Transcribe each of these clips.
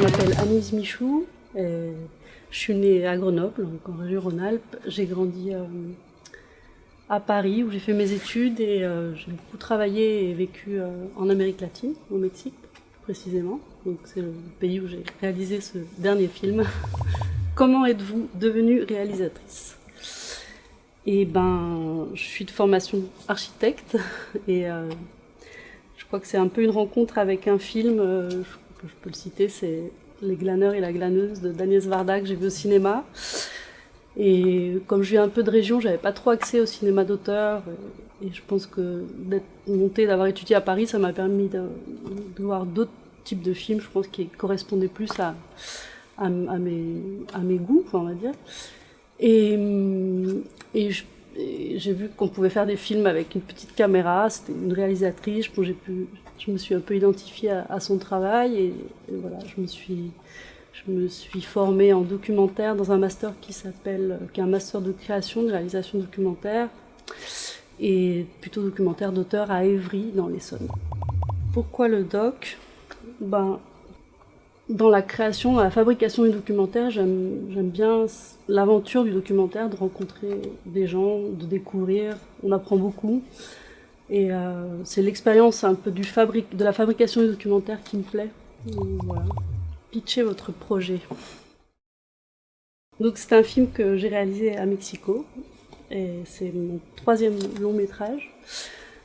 m'appelle Anise Michou, et je suis née à Grenoble, donc en région Rhône-Alpes. J'ai grandi à Paris où j'ai fait mes études et j'ai beaucoup travaillé et vécu en Amérique latine, au Mexique précisément. Donc c'est le pays où j'ai réalisé ce dernier film. Comment êtes-vous devenue réalisatrice? Et ben, je suis de formation architecte et je crois que c'est un peu une rencontre avec un film, je peux le citer, c'est Les glaneurs et la glaneuse de d'Agnès Varda que j'ai vu au cinéma. Et comme je viens un peu de région, j'avais pas trop accès au cinéma d'auteur. Et je pense que d'être montée, d'avoir étudié à Paris, ça m'a permis de voir d'autres types de films, je pense, qui correspondaient plus à mes goûts, on va dire. Et, et j'ai vu qu'on pouvait faire des films avec une petite caméra, c'était une réalisatrice, je me suis un peu identifiée à son travail et voilà, je me suis formée en documentaire dans un master qui est un master de création, de réalisation documentaire et plutôt documentaire d'auteur à Évry dans l'Essonne. Pourquoi le doc? Dans la création, dans la fabrication du documentaire, j'aime bien l'aventure du documentaire, de rencontrer des gens, de découvrir, on apprend beaucoup. Et c'est l'expérience un peu de la fabrication du documentaire qui me plaît. Donc, voilà. Pitchez votre projet. Donc c'est un film que j'ai réalisé à Mexico, et c'est mon 3e long métrage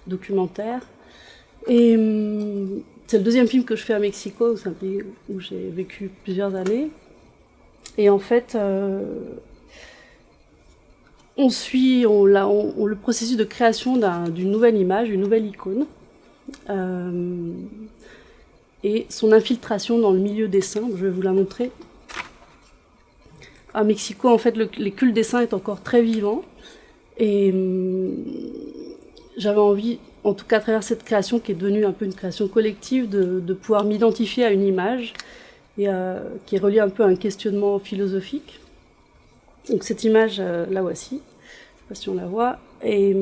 documentaire. Et c'est le 2e film que je fais à Mexico, c'est un pays où j'ai vécu plusieurs années. Et en fait, on suit le processus de création d'une nouvelle image, d'une nouvelle icône, et son infiltration dans le milieu des saints. Je vais vous la montrer. À Mexico, en fait, les cultes des saints est encore très vivant. Et j'avais envie, en tout cas à travers cette création qui est devenue un peu une création collective, de pouvoir m'identifier à une image et qui est reliée un peu à un questionnement philosophique. Donc cette image, la voici, je ne sais pas si on la voit. Et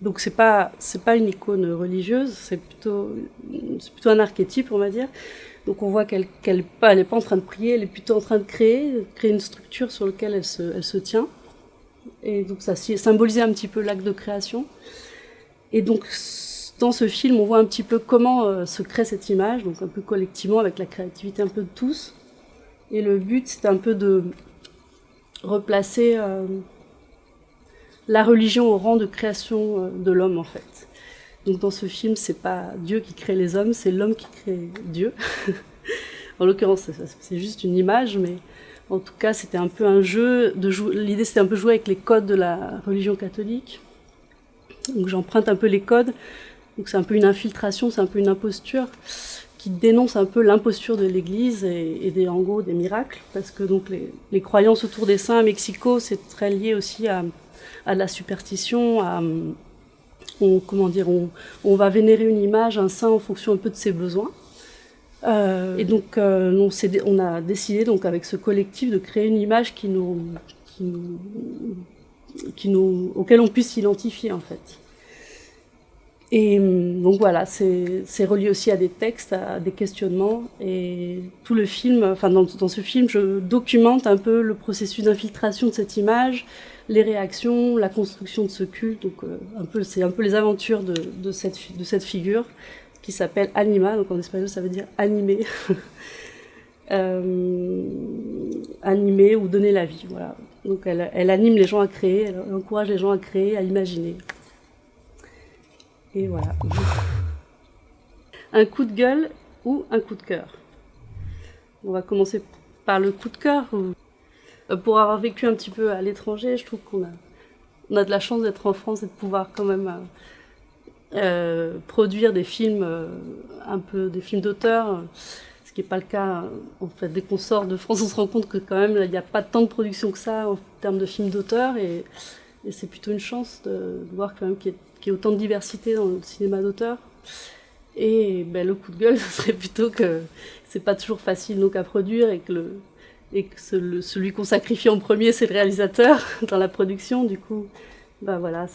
donc c'est pas une icône religieuse, c'est plutôt un archétype, on va dire. Donc on voit qu'elle n'est pas en train de prier, elle est plutôt en train de créer une structure sur laquelle elle se tient. Et donc ça symbolisait un petit peu l'acte de création. Et donc dans ce film, on voit un petit peu comment se crée cette image, donc un peu collectivement, avec la créativité un peu de tous. Et le but, c'est un peu de replacer la religion au rang de création de l'homme, en fait. Donc dans ce film, c'est pas Dieu qui crée les hommes, c'est l'homme qui crée Dieu. En l'occurrence, c'est juste une image, mais en tout cas, c'était un peu un jeu. L'idée, c'était un peu jouer avec les codes de la religion catholique. Donc j'emprunte un peu les codes. Donc c'est un peu une infiltration, c'est un peu une imposture qui dénonce un peu l'imposture de l'Église et en gros des miracles, parce que donc les croyances autour des saints à Mexico, c'est très lié aussi à la superstition, on va vénérer une image, un saint en fonction un peu de ses besoins. Et donc on a décidé donc avec ce collectif de créer une image auquel on puisse s'identifier en fait. Et donc voilà, c'est relié aussi à des textes, à des questionnements, et tout le film, enfin dans ce film, je documente un peu le processus d'infiltration de cette image, les réactions, la construction de ce culte. Donc c'est un peu les aventures de cette figure qui s'appelle Anima, donc en espagnol ça veut dire animer, animer ou donner la vie, voilà. Donc elle anime les gens à créer, elle encourage les gens à créer, à imaginer. Et voilà. Un coup de gueule ou un coup de cœur? On va commencer par le coup de cœur. Pour avoir vécu un petit peu à l'étranger, je trouve qu'on a de la chance d'être en France et de pouvoir quand même produire des films, des films d'auteur, ce qui n'est pas le cas. En fait, dès qu'on sort de France, on se rend compte que quand même il n'y a pas tant de production que ça en termes de films d'auteur, et c'est plutôt une chance de voir quand même qu'il y ait autant de diversité dans le cinéma d'auteur. Et le coup de gueule, ce serait plutôt que c'est pas toujours facile donc à produire, et que celui qu'on sacrifie en premier, c'est le réalisateur dans la production. Du coup, voilà,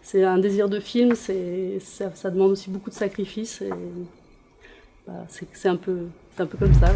c'est un désir de film, ça demande aussi beaucoup de sacrifices, et c'est un peu comme ça.